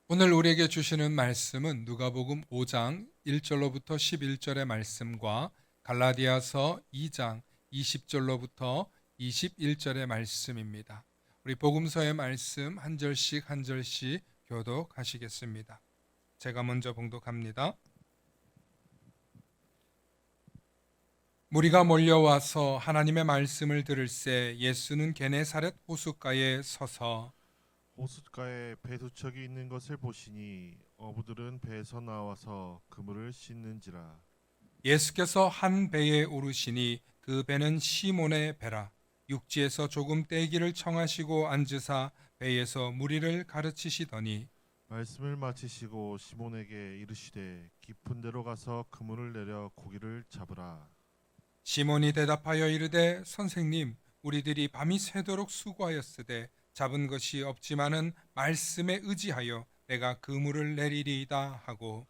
오늘 우리에게 주시는 말씀은 누가복음 5장 1절로부터 11절의 말씀과 갈라디아서 2장 20절로부터 21절의 말씀입니다. 우리 복음서의 말씀 한 절씩 한 절씩 교독하시겠습니다. 제가 먼저 봉독합니다. 무리가 몰려와서 하나님의 말씀을 들을새 예수는 게네사렛 호숫가에 서서 호숫가에 배 두 척이 있는 것을 보시니 어부들은 배에서 나와서 그물을 씻는지라. 예수께서 한 배에 오르시니 그 배는 시몬의 배라. 육지에서 조금 떼기를 청하시고 앉으사 배에서 무리를 가르치시더니 말씀을 마치시고 시몬에게 이르시되 깊은 데로 가서 그물을 내려 고기를 잡으라. 시몬이 대답하여 이르되 선생님 우리들이 밤이 새도록 수고하였으되 잡은 것이 없지만은 말씀에 의지하여 내가 그물을 내리리이다 하고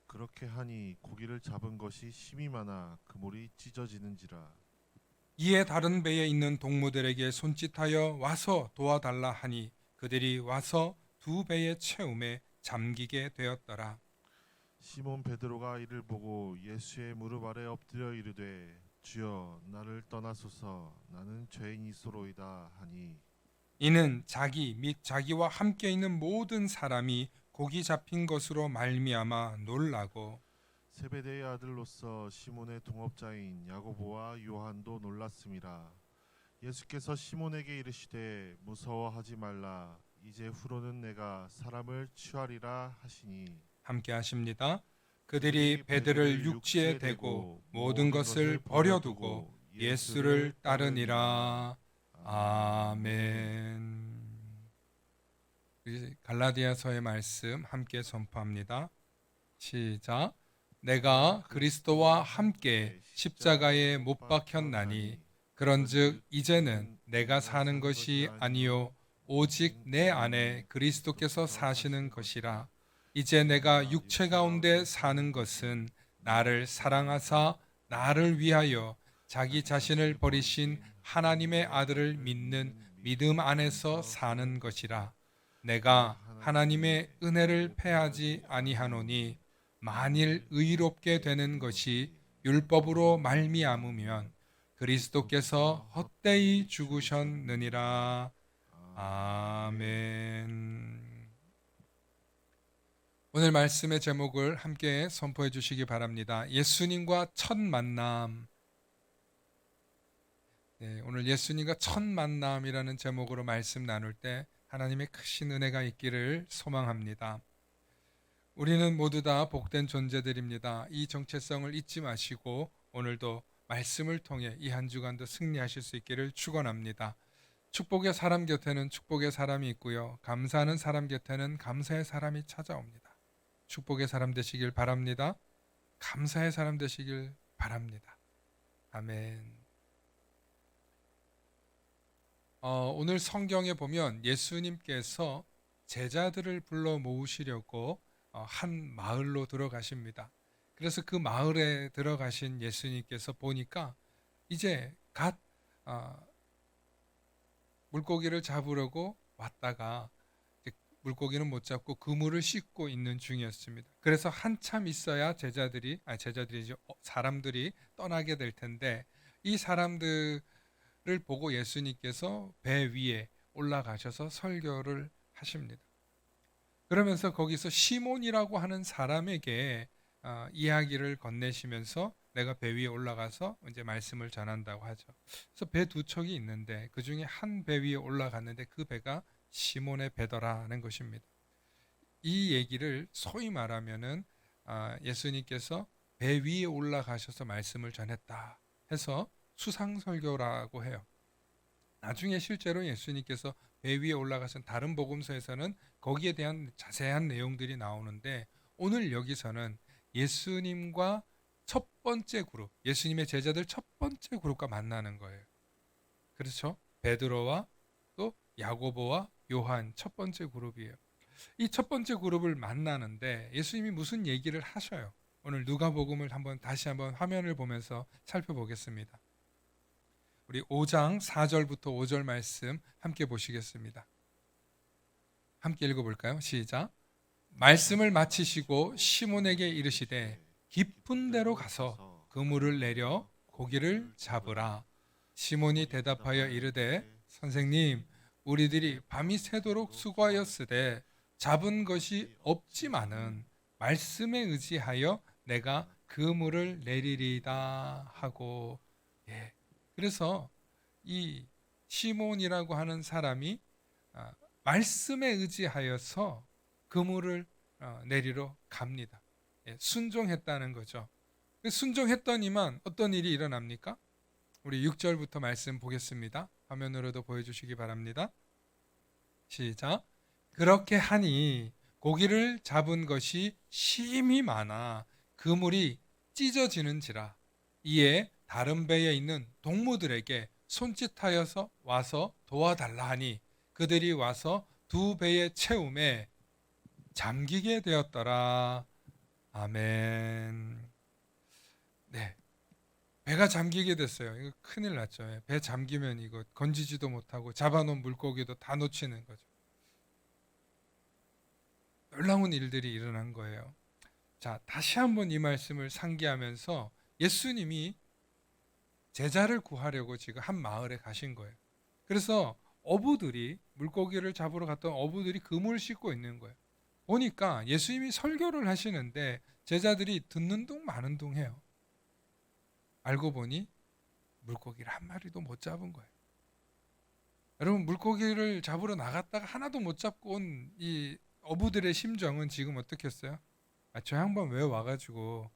그렇게 하니 고기를 잡은 것이 심이 많아 그물이 찢어지는지라. 이에 다른 배에 있는 동무들에게 손짓하여 와서 도와달라 하니 그들이 와서 두 배의 채움에 잠기게 되었더라. 시몬 베드로가 이를 보고 예수의 무릎 아래 엎드려 이르되 주여 나를 떠나소서 나는 죄인이소로이다 하니 이는 자기 및 자기와 함께 있는 모든 사람이 고기 잡힌 것으로 말미암아 놀라고 세베대의 아들로서 시몬의 동업자인 야고보와 요한도 놀랐습니다. 예수께서 시몬에게 이르시되 무서워하지 말라 이제 후로는 내가 사람을 취하리라 하시니 함께 하십니다. 그들이 그들이 배들을 배들을 육지에 육지에 대고 대고 모든 모든 것을 것을 버려두고 버려두고 예수를 예수를 따르니라. 따르니라. 아멘. 아멘. 우리 갈라디아서의 말씀 함께 선포합니다. 시작. 내가 그리스도와 함께 십자가에 못 박혔나니 그런즉 이제는 내가 사는 것이 아니요 오직 내 안에 그리스도께서 사시는 것이라. 이제 내가 육체 가운데 사는 것은 나를 사랑하사 나를 위하여 자기 자신을 버리신 하나님의 아들을 믿는 믿음 안에서 사는 것이라. 내가 하나님의 은혜를 패하지 아니하노니 만일 의롭게 되는 것이 율법으로 말미암으면 그리스도께서 헛되이 죽으셨느니라. 아멘. 오늘 말씀의 제목을 함께 선포해 주시기 바랍니다. 예수님과 첫 만남. 네, 오늘 예수님과 첫 만남이라는 제목으로 말씀 나눌 때 하나님의 크신 은혜가 있기를 소망합니다. 우리는 모두 다 복된 존재들입니다. 이 정체성을 잊지 마시고 오늘도 말씀을 통해 이 한 주간도 승리하실 수 있기를 축원합니다. 축복의 사람 곁에는 축복의 사람이 있고요. 감사하는 사람 곁에는 감사의 사람이 찾아옵니다. 축복의 사람 되시길 바랍니다. 감사의 사람 되시길 바랍니다. 아멘. 오늘 성경에 보면 예수님께서 제자들을 불러 모으시려고 한 마을로 들어가십니다. 그래서 그 마을에 들어가신 예수님께서 보니까 이제 갓 물고기를 잡으려고 왔다가 물고기는 못 잡고 그물을 씻고 있는 중이었습니다. 그래서 한참 있어야 제자들이죠. 사람들이 떠나게 될 텐데 이 사람들을 보고 예수님께서 배 위에 올라가셔서 설교를 하십니다. 그러면서 거기서 시몬이라고 하는 사람에게 이야기를 건네시면서 내가 배 위에 올라가서 이제 말씀을 전한다고 하죠. 그래서 배 두 척이 있는데 그 중에 한 배 위에 올라갔는데 그 배가 시몬의 배더라는 것입니다. 이 얘기를 소위 말하면은 예수님께서 배 위에 올라가셔서 말씀을 전했다 해서 수상설교라고 해요. 나중에 실제로 예수님께서 배 위에 올라가신 다른 복음서에서는 거기에 대한 자세한 내용들이 나오는데 오늘 여기서는 예수님과 첫 번째 그룹, 예수님의 제자들 첫 번째 그룹과 만나는 거예요. 그렇죠? 베드로와 또 야고보와 요한 첫 번째 그룹이에요. 이 첫 번째 그룹을 만나는데 예수님이 무슨 얘기를 하셔요? 오늘 누가복음을 다시 한번 화면을 보면서 살펴보겠습니다. 우리 5장 4절부터 5절 말씀 함께 보시겠습니다. 함께 읽어볼까요? 시작. 말씀을 마치시고 시몬에게 이르시되 깊은 데로 가서 그물을 내려 고기를 잡으라. 시몬이 대답하여 이르되 선생님, 우리들이 밤이 새도록 수고하였으되 잡은 것이 없지만은 말씀에 의지하여 내가 그물을 내리리다 하고. 예. 그래서 이 시몬이라고 하는 사람이 말씀에 의지하여서 그물을 내리러 갑니다. 예, 순종했다는 거죠. 순종했더니만 어떤 일이 일어납니까? 우리 6절부터 말씀 보겠습니다. 화면으로도 보여주시기 바랍니다. 시작. 그렇게 하니 고기를 잡은 것이 심히 많아 그물이 찢어지는지라. 이에 다른 배에 있는 동무들에게 손짓하여서 와서 도와달라 하니 그들이 와서 두 배의 채움에 잠기게 되었더라. 아멘. 네, 배가 잠기게 됐어요. 이거 큰일 났죠. 예, 배 잠기면 이거 건지지도 못하고 잡아놓은 물고기도 다 놓치는 거죠. 놀라운 일들이 일어난 거예요. 자, 다시 한번 이 말씀을 상기하면서 예수님이 제자를 구하려고 지금 한 마을에 가신 거예요. 그래서 어부들이 물고기를 잡으러 갔던 어부들이 그물 싣고 있는 거예요. 보니까 예수님이 설교를 하시는데 제자들이 듣는 둥 마는 둥 해요. 알고 보니 물고기를 한 마리도 못 잡은 거예요. 여러분, 물고기를 잡으러 나갔다가 하나도 못 잡고 온 이 어부들의 심정은 지금 어떻겠어요? 저 양반 왜 와가지고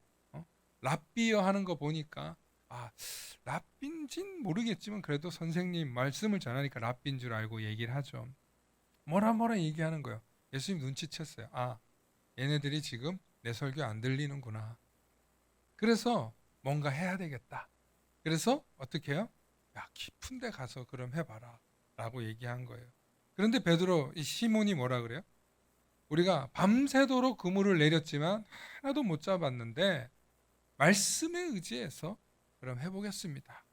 랍비어 하는 거 보니까 랍빈진 모르겠지만 그래도 선생님 말씀을 전하니까 랍빈 줄 알고 얘기를 하죠. 뭐라 얘기하는 거예요. 예수님 눈치챘어요. 얘네들이 지금 내 설교 안 들리는구나. 그래서 뭔가 해야 되겠다. 그래서 어떻게 해요? 깊은 데 가서 그럼 해봐라 라고 얘기한 거예요. 그런데 베드로, 이 시몬이 뭐라 그래요? 우리가 밤새도록 그물을 내렸지만 하나도 못 잡았는데 말씀에 의지해서 그럼 해보겠습니다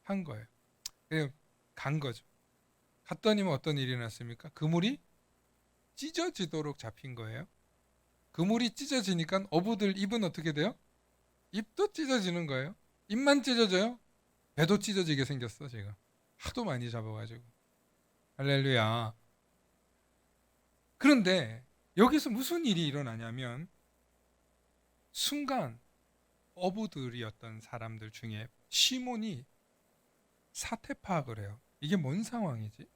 한 거예요. 그래서 간 거죠. 갔더니만 어떤 일이 났습니까? 그물이 찢어지도록 잡힌 거예요. 그물이 찢어지니까 어부들 입은 어떻게 돼요? 입도 찢어지는 거예요. 입만 찢어져요? 배도 찢어지게 생겼어. 지금 하도 많이 잡아가지고. 할렐루야. 그런데 여기서 무슨 일이 일어나냐면 순간 어부들이었던 사람들 중에 시몬이 사태 파악을 해요. 이게 뭔 상황이지?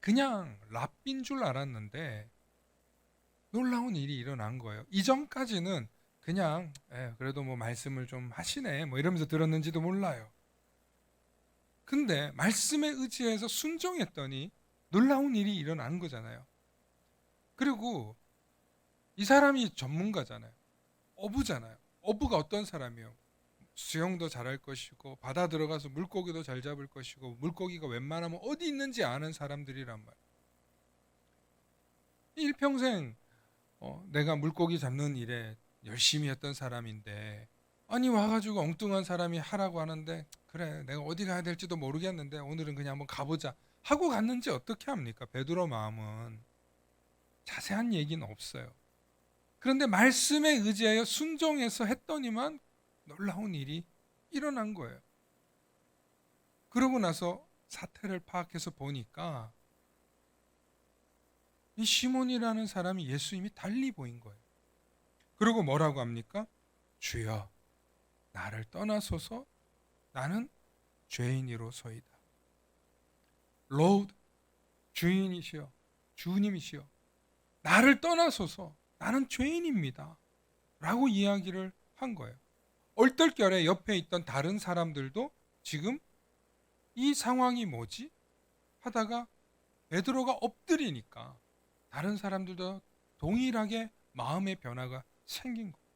그냥 랍빈 줄 알았는데 놀라운 일이 일어난 거예요. 이전까지는 그냥 그래도 뭐 말씀을 좀 하시네 뭐 이러면서 들었는지도 몰라요. 근데 말씀에 의지해서 순종했더니 놀라운 일이 일어난 거잖아요. 그리고 이 사람이 전문가잖아요. 어부잖아요. 어부가 어떤 사람이요? 수영도 잘할 것이고 바다 들어가서 물고기도 잘 잡을 것이고 물고기가 웬만하면 어디 있는지 아는 사람들이란 말이에요. 일평생 내가 물고기 잡는 일에 열심히 했던 사람인데 아니 와가지고 엉뚱한 사람이 하라고 하는데 그래 내가 어디 가야 될지도 모르겠는데 오늘은 그냥 한번 가보자 하고 갔는지 어떻게 합니까? 베드로 마음은 자세한 얘기는 없어요. 그런데 말씀에 의지하여 순종해서 했더니만 놀라운 일이 일어난 거예요. 그러고 나서 사태를 파악해서 보니까 이 시몬이라는 사람이 예수님이 달리 보인 거예요. 그리고 뭐라고 합니까? 주여 나를 떠나소서 나는 죄인이로소이다. Lord, 주인이시여 주님이시여 나를 떠나소서 나는 죄인입니다 라고 이야기를 한 거예요. 얼떨결에 옆에 있던 다른 사람들도 지금 이 상황이 뭐지? 하다가 베드로가 엎드리니까 다른 사람들도 동일하게 마음의 변화가 생긴 거예요.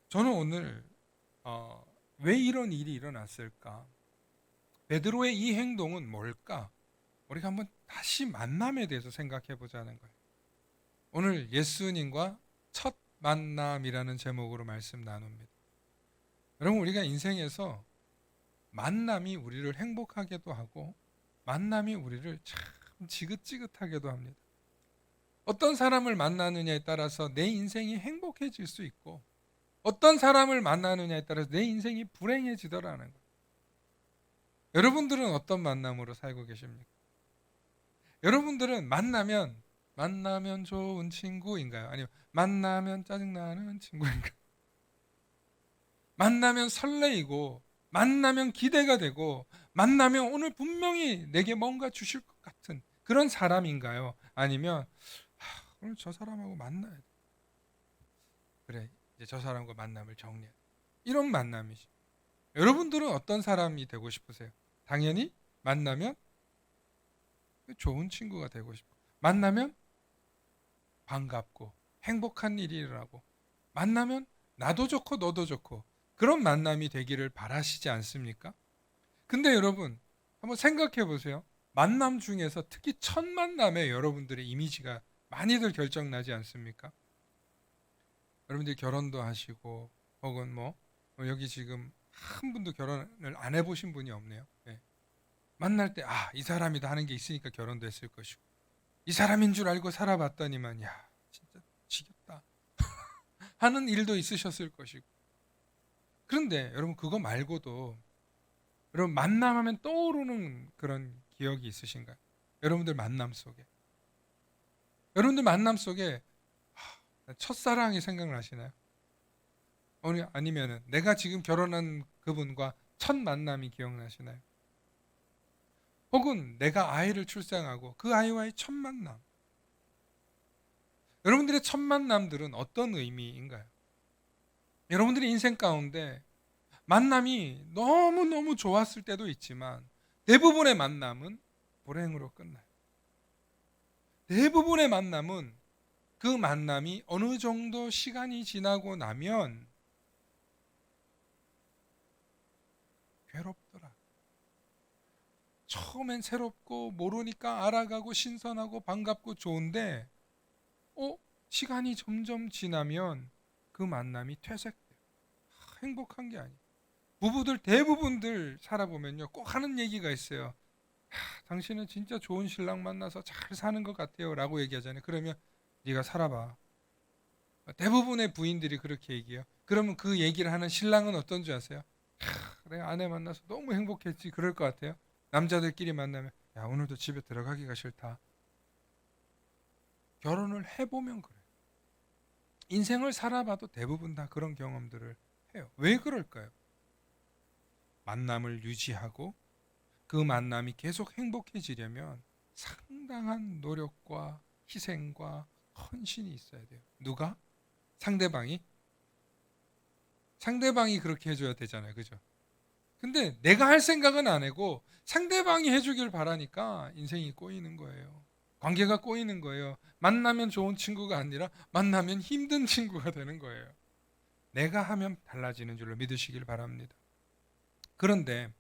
저는 오늘 왜 이런 일이 일어났을까? 베드로의 이 행동은 뭘까? 우리가 한번 다시 만남에 대해서 생각해 보자는 거예요. 오늘 예수님과 첫 만남이라는 제목으로 말씀 나눕니다. 여러분, 우리가 인생에서 만남이 우리를 행복하게도 하고 만남이 우리를 참 지긋지긋하게도 합니다. 어떤 사람을 만나느냐에 따라서 내 인생이 행복해질 수 있고 어떤 사람을 만나느냐에 따라서 내 인생이 불행해지더라는 거예요. 여러분들은 어떤 만남으로 살고 계십니까? 여러분들은 만나면 좋은 친구인가요? 아니면 만나면 짜증나는 친구인가요? 만나면 설레이고 만나면 기대가 되고 만나면 오늘 분명히 내게 뭔가 주실 것 같은 그런 사람인가요? 아니면 오늘 저 사람하고 만나야 돼. 그래, 이제 저 사람과 만남을 정리해. 이런 만남이죠. 여러분들은 어떤 사람이 되고 싶으세요? 당연히 만나면 좋은 친구가 되고 싶고 만나면 반갑고 행복한 일이 일어나고 만나면 나도 좋고 너도 좋고 그런 만남이 되기를 바라시지 않습니까? 근데 여러분 한번 생각해 보세요. 만남 중에서 특히 첫 만남에 여러분들의 이미지가 많이들 결정나지 않습니까? 여러분들이 결혼도 하시고 혹은 뭐 여기 지금 한 분도 결혼을 안 해보신 분이 없네요. 예. 만날 때 이 사람이다 하는 게 있으니까 결혼도 했을 것이고 이 사람인 줄 알고 살아봤더니만 야 진짜 지겹다 하는 일도 있으셨을 것이고 그런데 여러분 그거 말고도 여러분 만남하면 떠오르는 그런 기억이 있으신가요? 여러분들 만남 속에 첫사랑이 생각나시나요? 아니면은 내가 지금 결혼한 그분과 첫 만남이 기억나시나요? 혹은 내가 아이를 출산하고 그 아이와의 첫 만남. 여러분들의 첫 만남들은 어떤 의미인가요? 여러분들의 인생 가운데 만남이 너무너무 좋았을 때도 있지만 대부분의 만남은 불행으로 끝나요. 대부분의 만남은 그 만남이 어느 정도 시간이 지나고 나면 괴롭더라. 처음엔 새롭고 모르니까 알아가고 신선하고 반갑고 좋은데 시간이 점점 지나면 그 만남이 퇴색돼요. 행복한 게 아니에요. 부부들 대부분들 살아보면요 꼭 하는 얘기가 있어요. 당신은 진짜 좋은 신랑 만나서 잘 사는 것 같아요 라고 얘기하잖아요. 그러면 네가 살아봐. 대부분의 부인들이 그렇게 얘기해요. 그러면 그 얘기를 하는 신랑은 어떤 줄 아세요? 내가 아내 만나서 너무 행복했지 그럴 것 같아요. 남자들끼리 만나면 야 오늘도 집에 들어가기가 싫다. 결혼을 해보면 그래요. 인생을 살아봐도 대부분 다 그런 경험들을 해요. 왜 그럴까요? 만남을 유지하고 그 만남이 계속 행복해지려면 상당한 노력과 희생과 헌신이 있어야 돼요. 누가? 상대방이? 상대방이 그렇게 해줘야 되잖아요. 그죠? 근데 내가 할 생각은 안 하고 상대방이 해주길 바라니까 인생이 꼬이는 거예요. 관계가 꼬이는 거예요. 만나면 좋은 친구가 아니라 만나면 힘든 친구가 되는 거예요. 내가 하면 달라지는 줄로 믿으시길 바랍니다. 그런데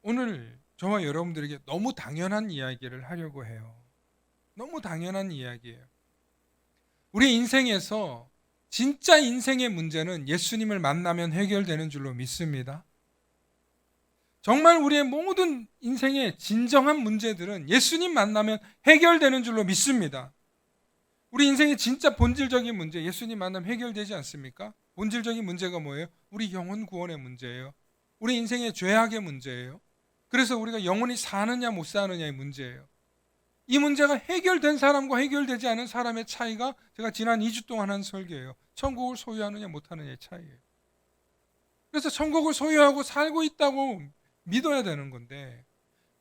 오늘 저와 여러분들에게 너무 당연한 이야기를 하려고 해요. 너무 당연한 이야기예요. 우리 인생에서 진짜 인생의 문제는 예수님을 만나면 해결되는 줄로 믿습니다. 정말 우리의 모든 인생의 진정한 문제들은 예수님 만나면 해결되는 줄로 믿습니다. 우리 인생의 진짜 본질적인 문제, 예수님 만나면 해결되지 않습니까? 본질적인 문제가 뭐예요? 우리 영혼 구원의 문제예요. 우리 인생의 죄악의 문제예요. 그래서 우리가 영원히 사느냐 못 사느냐의 문제예요. 이 문제가 해결된 사람과 해결되지 않은 사람의 차이가 제가 지난 2주 동안 한 설교예요. 천국을 소유하느냐 못하느냐의 차이예요. 그래서 천국을 소유하고 살고 있다고 믿어야 되는 건데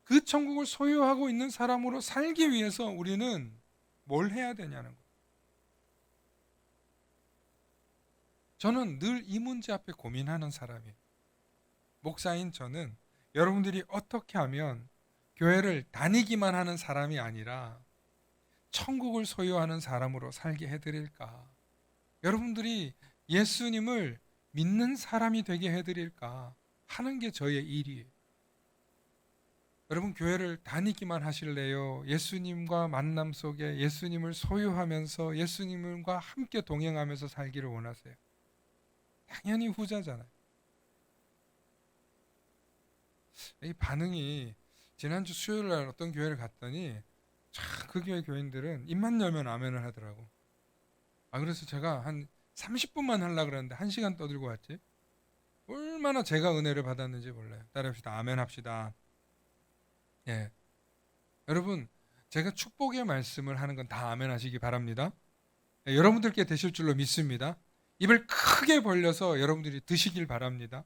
그 천국을 소유하고 있는 사람으로 살기 위해서 우리는 뭘 해야 되냐는 거예요. 저는 늘 이 문제 앞에 고민하는 사람이에요. 목사인 저는 여러분들이 어떻게 하면 교회를 다니기만 하는 사람이 아니라 천국을 소유하는 사람으로 살게 해드릴까? 여러분들이 예수님을 믿는 사람이 되게 해드릴까 하는 게 저의 일이에요. 여러분 교회를 다니기만 하실래요? 예수님과 만남 속에 예수님을 소유하면서 예수님과 함께 동행하면서 살기를 원하세요? 당연히 후자잖아요. 이 반응이 지난주 수요일 날 어떤 교회를 갔더니 그 교회 교인들은 입만 열면 아멘을 하더라고. 그래서 제가 한 30분만 하려고 그랬는데 1시간 떠들고 왔지. 얼마나 제가 은혜를 받았는지 몰라요. 따라합시다. 아멘 합시다. 예. 여러분, 제가 축복의 말씀을 하는 건 다 아멘 하시기 바랍니다. 예, 여러분들께 되실 줄로 믿습니다. 입을 크게 벌려서 여러분들이 드시길 바랍니다.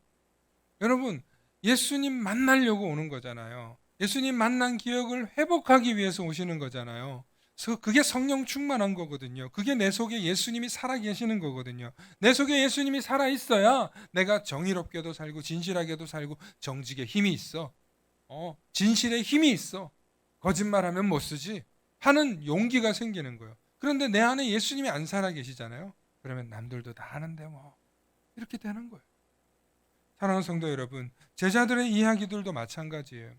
여러분, 예수님 만나려고 오는 거잖아요. 예수님 만난 기억을 회복하기 위해서 오시는 거잖아요. 그래서 그게 성령 충만한 거거든요. 그게 내 속에 예수님이 살아계시는 거거든요. 내 속에 예수님이 살아있어야 내가 정의롭게도 살고 진실하게도 살고 정직에 힘이 있어. 진실에 힘이 있어. 거짓말하면 못 쓰지 하는 용기가 생기는 거예요. 그런데 내 안에 예수님이 안 살아계시잖아요. 그러면 남들도 다 하는데 뭐 이렇게 되는 거예요. 사랑하는 성도 여러분, 제자들의 이야기들도 마찬가지예요.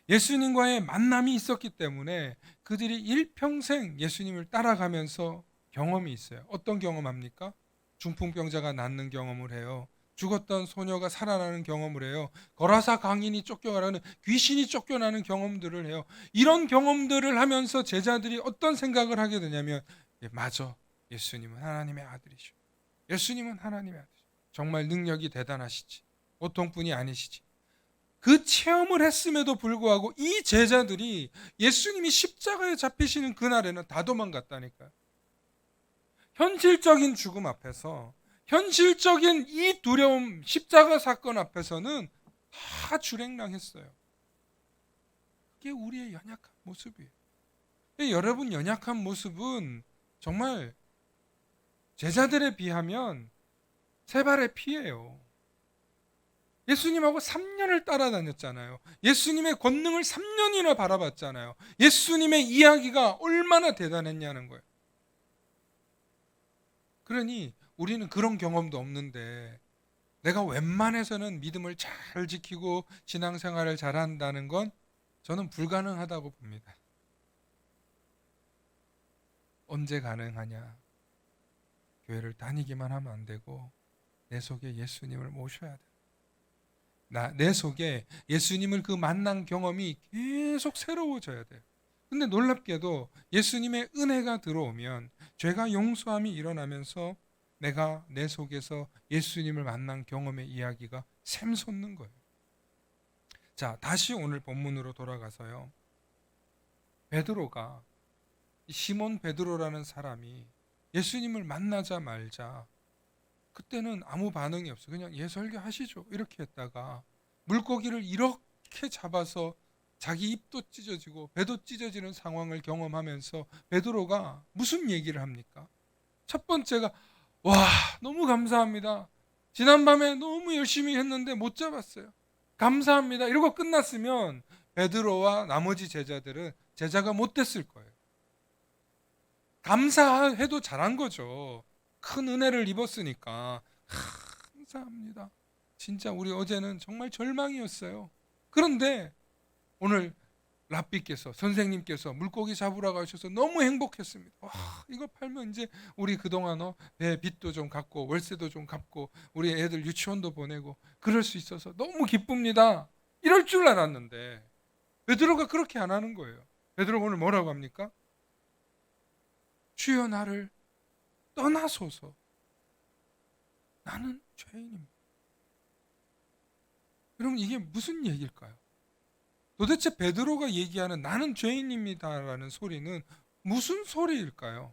예수님과의 만남이 있었기 때문에 그들이 일평생 예수님을 따라가면서 경험이 있어요. 어떤 경험합니까? 중풍병자가 낫는 경험을 해요. 죽었던 소녀가 살아나는 경험을 해요. 거라사 강인이 쫓겨나는, 귀신이 쫓겨나는 경험들을 해요. 이런 경험들을 하면서 제자들이 어떤 생각을 하게 되냐면, 맞아, 예수님은 하나님의 아들이시오. 예수님은 하나님의 아들이시오. 정말 능력이 대단하시지. 보통뿐이 아니시지. 그 체험을 했음에도 불구하고 이 제자들이 예수님이 십자가에 잡히시는 그날에는 다 도망갔다니까요. 현실적인 죽음 앞에서, 현실적인 이 두려움, 십자가 사건 앞에서는 다 주랭랑했어요. 그게 우리의 연약한 모습이에요. 여러분 연약한 모습은 정말 제자들에 비하면 세 발의 피예요. 예수님하고 3년을 따라다녔잖아요. 예수님의 권능을 3년이나 바라봤잖아요. 예수님의 이야기가 얼마나 대단했냐는 거예요. 그러니 우리는 그런 경험도 없는데 내가 웬만해서는 믿음을 잘 지키고 신앙생활을 잘한다는 건 저는 불가능하다고 봅니다. 언제 가능하냐? 교회를 다니기만 하면 안 되고 내 속에 예수님을 모셔야 돼. 내 속에 예수님을 그 만난 경험이 계속 새로워져야 돼요. 근데 놀랍게도 예수님의 은혜가 들어오면 죄가 용서함이 일어나면서 내가 내 속에서 예수님을 만난 경험의 이야기가 샘솟는 거예요. 자, 다시 오늘 본문으로 돌아가서요. 베드로가, 시몬 베드로라는 사람이 예수님을 만나자마자 그때는 아무 반응이 없어. 그냥 예 설교하시죠 이렇게 했다가 물고기를 이렇게 잡아서 자기 입도 찢어지고 배도 찢어지는 상황을 경험하면서 베드로가 무슨 얘기를 합니까? 첫 번째가 와 너무 감사합니다. 지난밤에 너무 열심히 했는데 못 잡았어요. 감사합니다. 이러고 끝났으면 베드로와 나머지 제자들은 제자가 못 됐을 거예요. 감사해도 잘한 거죠. 큰 은혜를 입었으니까 감사합니다. 진짜 우리 어제는 정말 절망이었어요. 그런데 오늘 랍비께서 선생님께서 물고기 잡으라고 하셔서 너무 행복했습니다. 와, 이거 팔면 이제 우리 그동안 배 빚도 좀 갚고 월세도 좀 갚고 우리 애들 유치원도 보내고 그럴 수 있어서 너무 기쁩니다. 이럴 줄 알았는데 베드로가 그렇게 안 하는 거예요. 베드로가 오늘 뭐라고 합니까? 주여 나를 떠나소서. 나는 죄인입니다. 여러분 이게 무슨 얘기일까요? 도대체 베드로가 얘기하는 나는 죄인입니다라는 소리는 무슨 소리일까요?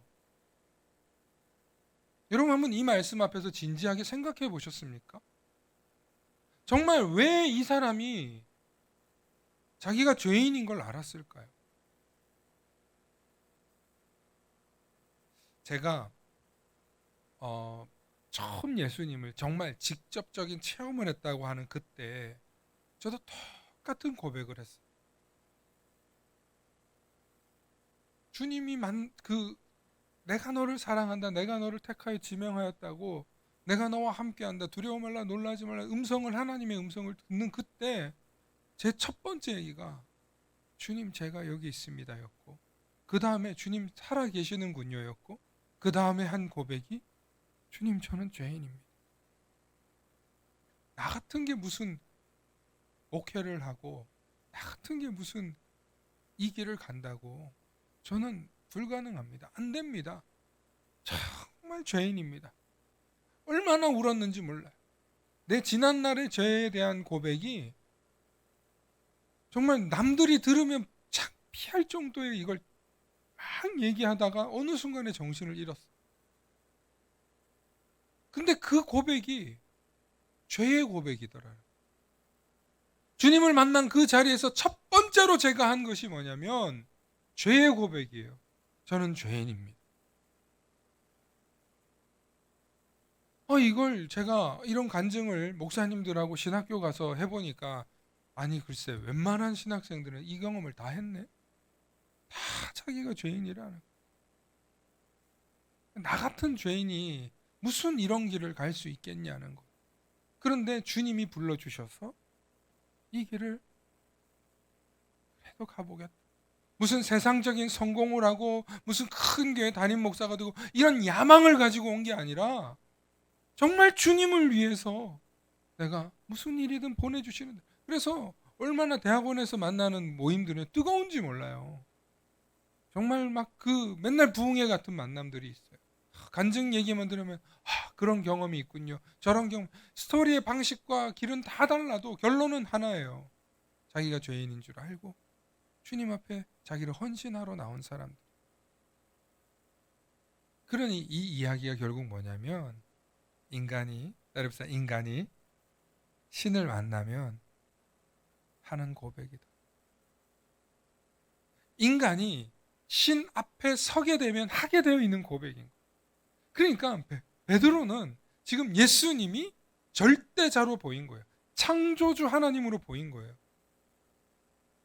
여러분 한번 이 말씀 앞에서 진지하게 생각해 보셨습니까? 정말 왜 이 사람이 자기가 죄인인 걸 알았을까요? 제가 처음 예수님을 정말 직접적인 체험을 했다고 하는 그때 저도 똑같은 고백을 했어요. 주님이 내가 너를 사랑한다. 내가 너를 택하여 지명하였다고. 내가 너와 함께한다. 두려워 말라 놀라지 말라. 하나님의 음성을 듣는 그때 제 첫 번째 얘기가 주님 제가 여기 있습니다였고 그 다음에 주님 살아계시는군요였고 그 다음에 한 고백이 주님 저는 죄인입니다. 나 같은 게 무슨 목회를 하고 나 같은 게 무슨 이 길을 간다고 저는 불가능합니다. 안 됩니다. 정말 죄인입니다. 얼마나 울었는지 몰라요. 내 지난날의 죄에 대한 고백이 정말 남들이 들으면 창피할 정도의 이걸 막 얘기하다가 어느 순간에 정신을 잃었어. 근데 그 고백이 죄의 고백이더라고요. 주님을 만난 그 자리에서 첫 번째로 제가 한 것이 뭐냐면 죄의 고백이에요. 저는 죄인입니다. 이걸 제가 이런 간증을 목사님들하고 신학교 가서 해보니까 아니 글쎄 웬만한 신학생들은 이 경험을 다 했네. 다 자기가 죄인이라는. 나 같은 죄인이 무슨 이런 길을 갈 수 있겠냐는 거. 그런데 주님이 불러주셔서 이 길을 그래도 가보겠다. 무슨 세상적인 성공을 하고 무슨 큰 교회 담임 목사가 되고 이런 야망을 가지고 온 게 아니라 정말 주님을 위해서 내가 무슨 일이든 보내주시는데, 그래서 얼마나 대학원에서 만나는 모임들은 뜨거운지 몰라요. 정말 막 그 맨날 부흥회 같은 만남들이 있어요. 간증 얘기만 들으면 그런 경험이 있군요. 저런 경험. 스토리의 방식과 길은 다 달라도 결론은 하나예요. 자기가 죄인인 줄 알고 주님 앞에 자기를 헌신하러 나온 사람들. 그러니 이 이야기가 결국 뭐냐면 인간이 신을 만나면 하는 고백이다. 인간이 신 앞에 서게 되면 하게 되어 있는 고백인 거예요. 그러니까 베드로는 지금 예수님이 절대자로 보인 거예요. 창조주 하나님으로 보인 거예요.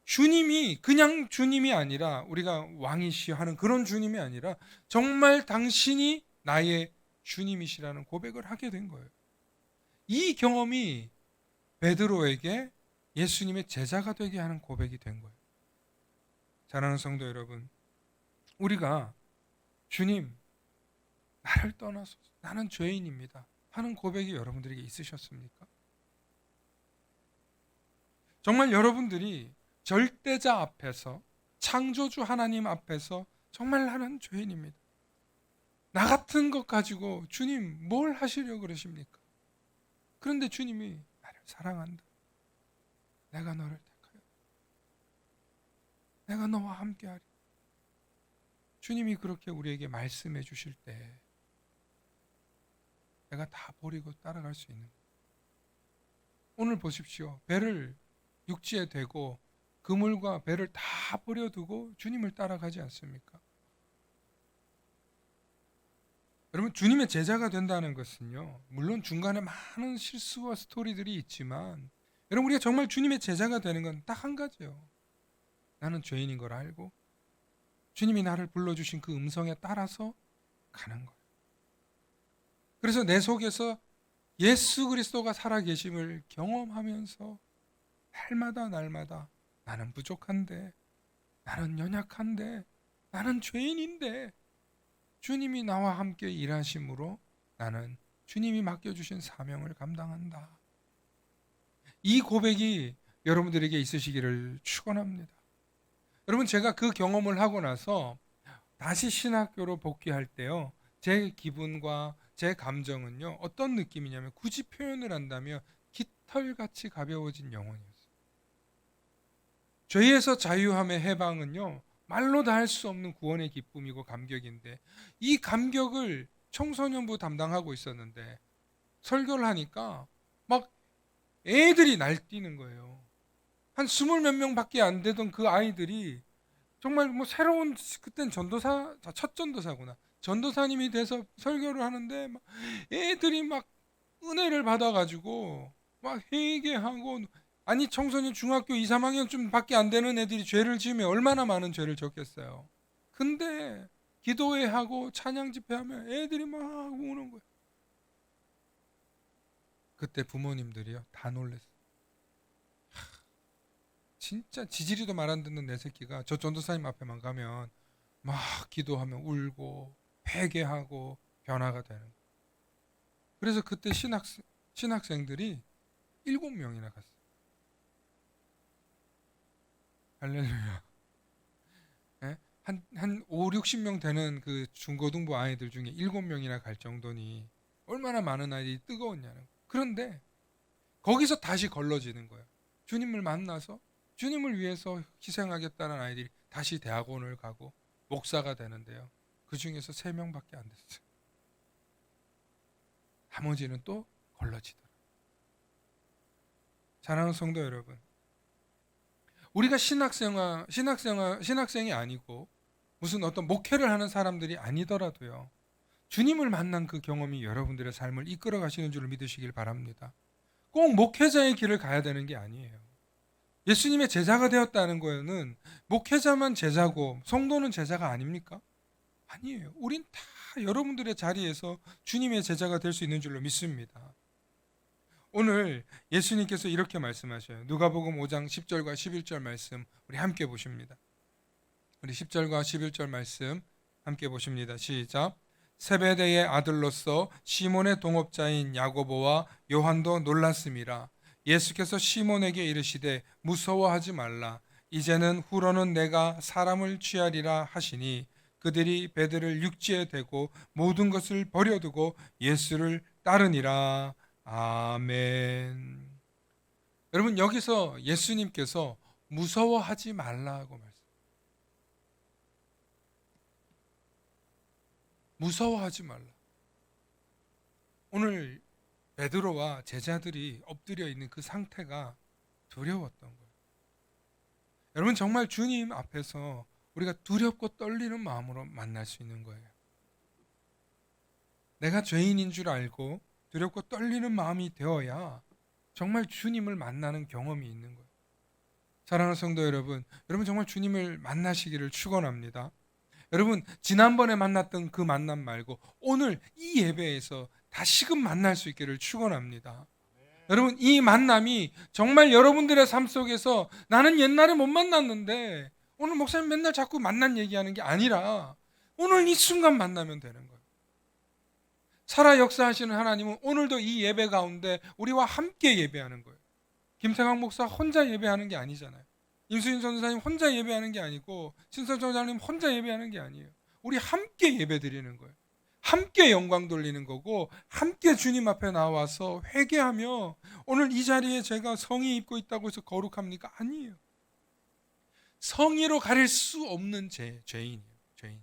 주님이 그냥 주님이 아니라 우리가 왕이시여 하는 그런 주님이 아니라 정말 당신이 나의 주님이시라는 고백을 하게 된 거예요. 이 경험이 베드로에게 예수님의 제자가 되게 하는 고백이 된 거예요. 사랑하는 성도 여러분, 우리가 주님 나를 떠나서 나는 죄인입니다 하는 고백이 여러분들에게 있으셨습니까? 정말 여러분들이 절대자 앞에서 창조주 하나님 앞에서 정말 나는 죄인입니다. 나 같은 것 가지고 주님 뭘 하시려고 그러십니까? 그런데 주님이 나를 사랑한다. 내가 너를 택하여 내가 너와 함께하리. 주님이 그렇게 우리에게 말씀해 주실 때 내가 다 버리고 따라갈 수 있는 거예요. 오늘 보십시오. 배를 육지에 대고 그물과 배를 다 버려두고 주님을 따라가지 않습니까? 여러분, 주님의 제자가 된다는 것은요, 물론 중간에 많은 실수와 스토리들이 있지만 여러분, 우리가 정말 주님의 제자가 되는 건 딱 한 가지예요. 나는 죄인인 걸 알고 주님이 나를 불러주신 그 음성에 따라서 가는 거예요. 그래서 내 속에서 예수 그리스도가 살아계심을 경험하면서 날마다 나는 부족한데, 나는 연약한데, 나는 죄인인데 주님이 나와 함께 일하심으로 나는 주님이 맡겨주신 사명을 감당한다. 이 고백이 여러분들에게 있으시기를 축원합니다. 여러분, 제가 그 경험을 하고 나서 다시 신학교로 복귀할 때요, 제 기분과 제 감정은요 어떤 느낌이냐면, 굳이 표현을 한다면 깃털같이 가벼워진 영혼이었어요. 죄에서 자유함의 해방은요 말로 다 할 수 없는 구원의 기쁨이고 감격인데, 이 감격을 청소년부 담당하고 있었는데 설교를 하니까 막 애들이 날뛰는 거예요. 한 20몇 명밖에 안 되던 그 아이들이 정말 뭐 새로운, 그땐 전도사, 첫 전도사구나, 전도사님이 돼서 설교를 하는데 막 애들이 막 은혜를 받아가지고 막 회개하고, 아니 청소년 중학교 2, 3학년쯤 밖에 안 되는 애들이 죄를 지으면 얼마나 많은 죄를 졌겠어요. 근데 기도회 하고 찬양 집회하면 애들이 막 우는 거예요. 그때 부모님들이요 다 놀랐어요. 진짜 지지리도 말 안 듣는 내 새끼가 저 전도사님 앞에만 가면 막 기도하면 울고 회개하고 변화가 되는 거예요. 그래서 그때 신학생들이 7명이나 갔어요. 할렐루야. 한 5, 60명 되는 그 중고등부 아이들 중에 7명이나 갈 정도니 얼마나 많은 아이들이 뜨거웠냐는 거예요. 그런데 거기서 다시 걸러지는 거예요. 주님을 만나서 주님을 위해서 희생하겠다는 아이들이 다시 대학원을 가고 목사가 되는데요. 그 중에서 3명밖에 안 됐어요. 나머지는 또 걸러지더라고요. 사랑하는 성도 여러분, 우리가 신학생이 아니고 무슨 어떤 목회를 하는 사람들이 아니더라도요. 주님을 만난 그 경험이 여러분들의 삶을 이끌어 가시는 줄 믿으시길 바랍니다. 꼭 목회자의 길을 가야 되는 게 아니에요. 예수님의 제자가 되었다는 거는 목회자만 제자고 성도는 제자가 아닙니까? 아니에요. 우린 다 여러분들의 자리에서 주님의 제자가 될 수 있는 줄로 믿습니다. 오늘 예수님께서 이렇게 말씀하셔요. 누가복음 5장 10절과 11절 말씀 우리 함께 보십니다. 우리 10절과 11절 말씀 함께 보십니다. 시작. 세베대의 아들로서 시몬의 동업자인 야고보와 요한도 놀랐음이라. 예수께서 시몬에게 이르시되 무서워하지 말라. 이제는 후로는 내가 사람을 취하리라 하시니 그들이 베드를 육지에 대고 모든 것을 버려두고 예수를 따르니라. 아멘. 여러분, 여기서 예수님께서 무서워하지 말라고 말씀. 무서워하지 말라. 오늘 베드로와 제자들이 엎드려 있는 그 상태가 두려웠던 거예요. 여러분, 정말 주님 앞에서 우리가 두렵고 떨리는 마음으로 만날 수 있는 거예요. 내가 죄인인 줄 알고 두렵고 떨리는 마음이 되어야 정말 주님을 만나는 경험이 있는 거예요. 사랑하는 성도 여러분, 여러분 정말 주님을 만나시기를 축원합니다. 여러분, 지난번에 만났던 그 만남 말고 오늘 이 예배에서 다시금 만날 수 있기를 축원합니다. 여러분, 이 만남이 정말 여러분들의 삶 속에서 나는 옛날에 못 만났는데 오늘 목사님 맨날 자꾸 만난 얘기하는 게 아니라 오늘 이 순간 만나면 되는 거예요. 살아 역사하시는 하나님은 오늘도 이 예배 가운데 우리와 함께 예배하는 거예요. 김태광 목사 혼자 예배하는 게 아니잖아요. 임수인 전도사님 혼자 예배하는 게 아니고 신설정장님 혼자 예배하는 게 아니에요. 우리 함께 예배 드리는 거예요. 함께 영광 돌리는 거고 함께 주님 앞에 나와서 회개하며 오늘 이 자리에 제가 성의 입고 있다고 해서 거룩합니까? 아니에요. 성의로 가릴 수 없는 죄인이에요. 죄인.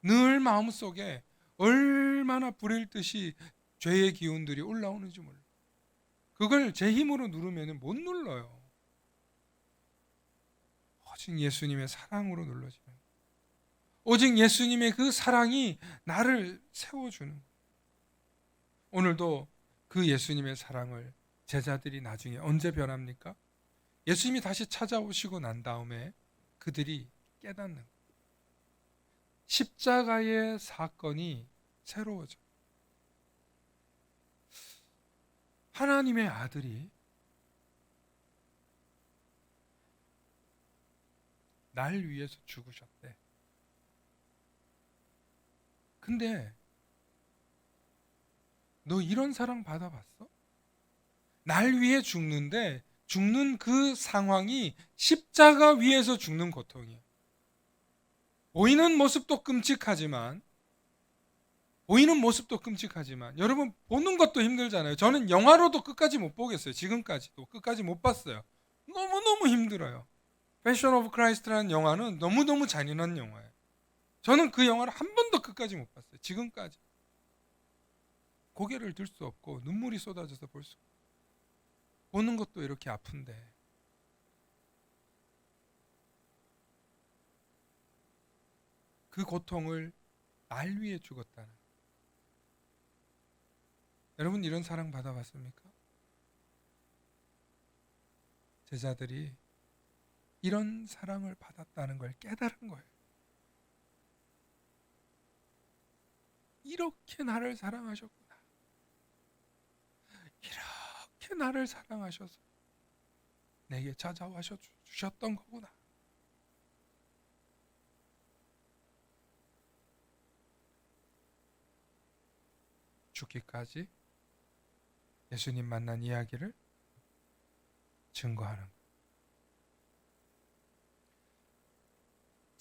늘 마음속에 얼마나 불일 듯이 죄의 기운들이 올라오는지 몰라요. 그걸 제 힘으로 누르면 못 눌러요. 오직 예수님의 사랑으로 눌러지는 거예요. 오직 예수님의 그 사랑이 나를 세워주는 거예요. 오늘도 그 예수님의 사랑을 제자들이 나중에 언제 변합니까? 예수님이 다시 찾아오시고 난 다음에 그들이 깨닫는 거예요. 십자가의 사건이 새로워져. 하나님의 아들이 날 위해서 죽으셨대. 근데 너 이런 사랑 받아봤어? 날 위해 죽는데 죽는 그 상황이 십자가 위에서 죽는 고통이에요. 보이는 모습도 끔찍하지만 여러분 보는 것도 힘들잖아요. 저는 영화로도 끝까지 못 보겠어요. 지금까지도 끝까지 못 봤어요. 너무너무 힘들어요. 패션 오브 크라이스트라는 영화는 너무너무 잔인한 영화예요. 저는 그 영화를 한 번도 끝까지 못 봤어요. 지금까지. 고개를 들 수 없고 눈물이 쏟아져서 볼 수 없고 보는 것도 이렇게 아픈데 그 고통을 날 위해 죽었다는. 여러분 이런 사랑 받아봤습니까? 제자들이 이런 사랑을 받았다는 걸 깨달은 거예요. 이렇게 나를 사랑하셨구나. 이렇게 나를 사랑하셔서 내게 찾아와 주셨던 거구나. 죽기까지 예수님 만난 이야기를 증거하는 거예요.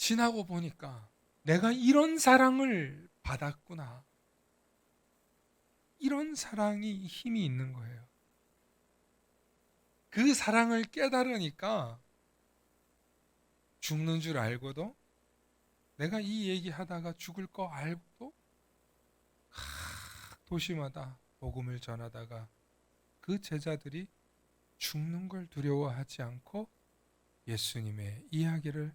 지나고 보니까 내가 이런 사랑을 받았구나. 이런 사랑이 힘이 있는 거예요. 그 사랑을 깨달으니까 죽는 줄 알고도, 내가 이 얘기하다가 죽을 거 알고도 도시마다 복음을 전하다가 그 제자들이 죽는 걸 두려워하지 않고 예수님의 이야기를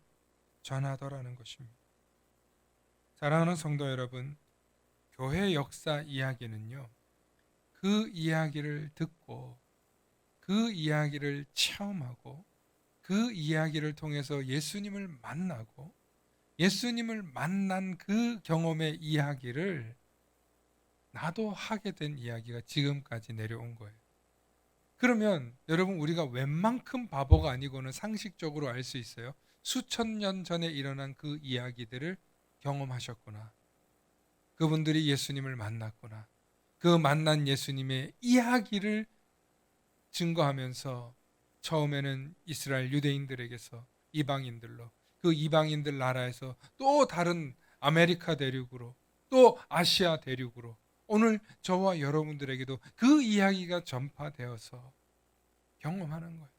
전하더라는 것입니다. 사랑하는 성도 여러분, 교회 역사 이야기는요, 그 이야기를 듣고 그 이야기를 체험하고 그 이야기를 통해서 예수님을 만나고 예수님을 만난 그 경험의 이야기를 나도 하게 된 이야기가 지금까지 내려온 거예요. 그러면 여러분, 우리가 웬만큼 바보가 아니고는 상식적으로 알 수 있어요. 수천 년 전에 일어난 그 이야기들을 경험하셨구나. 그분들이 예수님을 만났구나. 그 만난 예수님의 이야기를 증거하면서 처음에는 이스라엘 유대인들에게서 이방인들로, 그 이방인들 나라에서 또 다른 아메리카 대륙으로, 또 아시아 대륙으로, 오늘 저와 여러분들에게도 그 이야기가 전파되어서 경험하는 거예요.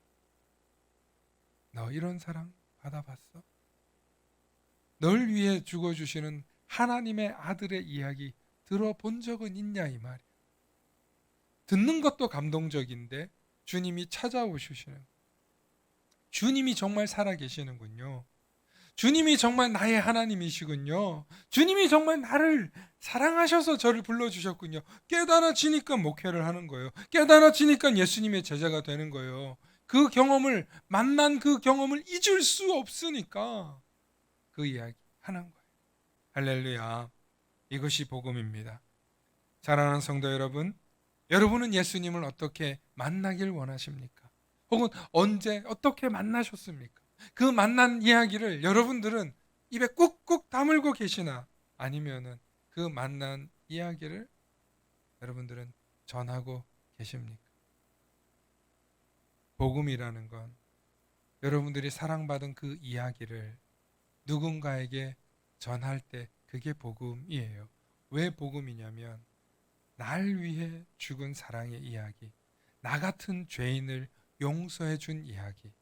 너 이런 사랑 받아봤어? 널 위해 죽어주시는 하나님의 아들의 이야기 들어본 적은 있냐, 이 말이에요. 듣는 것도 감동적인데 주님이 찾아오시는, 주님이 정말 살아계시는군요. 주님이 정말 나의 하나님이시군요. 주님이 정말 나를 사랑하셔서 저를 불러주셨군요. 깨달아지니까 목회를 하는 거예요. 깨달아지니까 예수님의 제자가 되는 거예요. 그 경험을, 만난 그 경험을 잊을 수 없으니까 그 이야기 하는 거예요. 할렐루야. 이것이 복음입니다. 사랑하는 성도 여러분, 여러분은 예수님을 어떻게 만나길 원하십니까? 혹은 언제 어떻게 만나셨습니까? 그 만난 이야기를 여러분들은 입에 꾹꾹 다물고 계시나, 아니면은 그 만난 이야기를 여러분들은 전하고 계십니까? 복음이라는 건 여러분들이 사랑받은 그 이야기를 누군가에게 전할 때, 그게 복음이에요. 왜 복음이냐면 날 위해 죽은 사랑의 이야기, 나 같은 죄인을 용서해 준 이야기,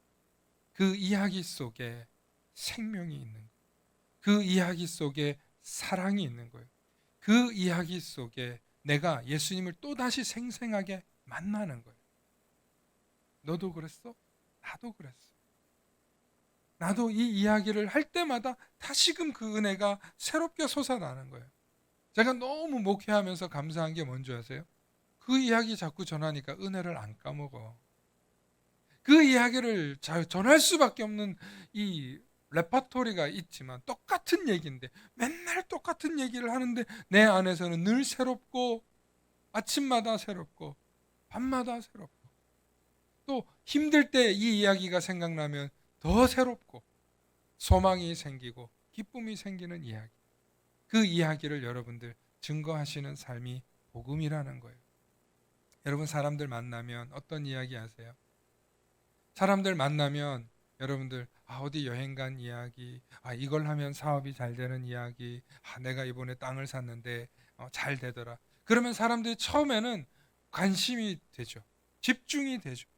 그 이야기 속에 생명이 있는 거예요. 그 이야기 속에 사랑이 있는 거예요. 그 이야기 속에 내가 예수님을 또다시 생생하게 만나는 거예요. 너도 그랬어? 나도 그랬어. 나도 이 이야기를 할 때마다 다시금 그 은혜가 새롭게 솟아나는 거예요. 제가 너무 목회하면서 감사한 게 뭔지 아세요? 그 이야기 자꾸 전하니까 은혜를 안 까먹어. 그 이야기를 잘 전할 수밖에 없는 이 레퍼토리가 있지만 똑같은 얘기인데, 맨날 똑같은 얘기를 하는데 내 안에서는 늘 새롭고, 아침마다 새롭고, 밤마다 새롭고, 또 힘들 때 이 이야기가 생각나면 더 새롭고, 소망이 생기고 기쁨이 생기는 이야기. 그 이야기를 여러분들 증거하시는 삶이 복음이라는 거예요. 여러분, 사람들 만나면 어떤 이야기 하세요? 사람들 만나면 여러분들 어디 여행 간 이야기, 이걸 하면 사업이 잘 되는 이야기, 내가 이번에 땅을 샀는데 잘 되더라. 그러면 사람들이 처음에는 관심이 되죠. 집중이 되죠.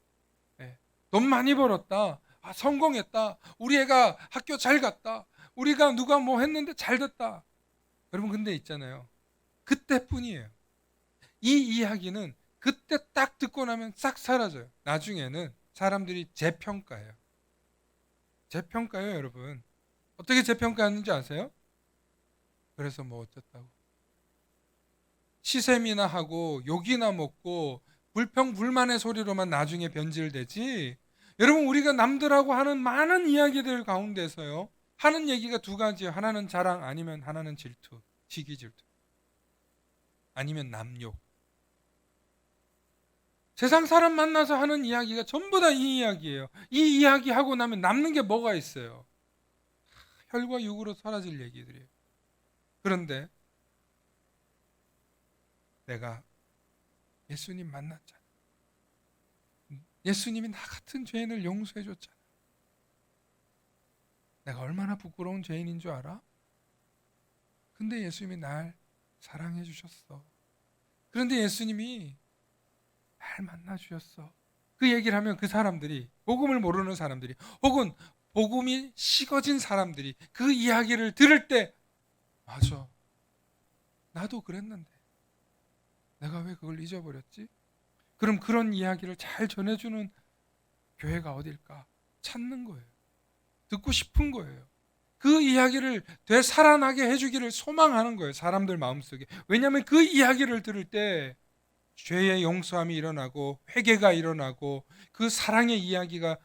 예. 돈 많이 벌었다. 성공했다. 우리 애가 학교 잘 갔다. 우리가 누가 뭐 했는데 잘 됐다. 여러분, 근데 있잖아요. 그때뿐이에요. 이 이야기는 그때 딱 듣고 나면 싹 사라져요. 나중에는 사람들이 재평가해요. 재평가해요, 여러분. 어떻게 재평가하는지 아세요? 그래서 뭐 어쨌다고. 시샘이나 하고 욕이나 먹고 불평불만의 소리로만 나중에 변질되지. 여러분, 우리가 남들하고 하는 많은 이야기들 가운데서요, 하는 얘기가 두 가지예요. 하나는 자랑, 아니면 하나는 질투, 시기 질투, 아니면 남욕. 세상 사람 만나서 하는 이야기가 전부 다 이 이야기예요. 이 이야기 하고 나면 남는 게 뭐가 있어요? 혈과 육으로 사라질 얘기들이에요. 그런데 내가 예수님 만났잖아. 예수님이 나 같은 죄인을 용서해 줬잖아. 내가 얼마나 부끄러운 죄인인 줄 알아? 근데 예수님이 날 사랑해 주셨어. 그런데 예수님이 날 만나 주셨어. 그 얘기를 하면 그 사람들이, 복음을 모르는 사람들이, 혹은 복음이 식어진 사람들이 그 이야기를 들을 때, 맞아, 나도 그랬는데 내가 왜 그걸 잊어버렸지? 그럼 그런 이야기를 잘 전해주는 교회가 어딜까? 찾는 거예요. 듣고 싶은 거예요. 그 이야기를 되살아나게 해주기를 소망하는 거예요. 사람들 마음속에. 왜냐하면 그 이야기를 들을 때 죄의 용서함이 일어나고 회개가 일어나고 그 사랑의 이야기가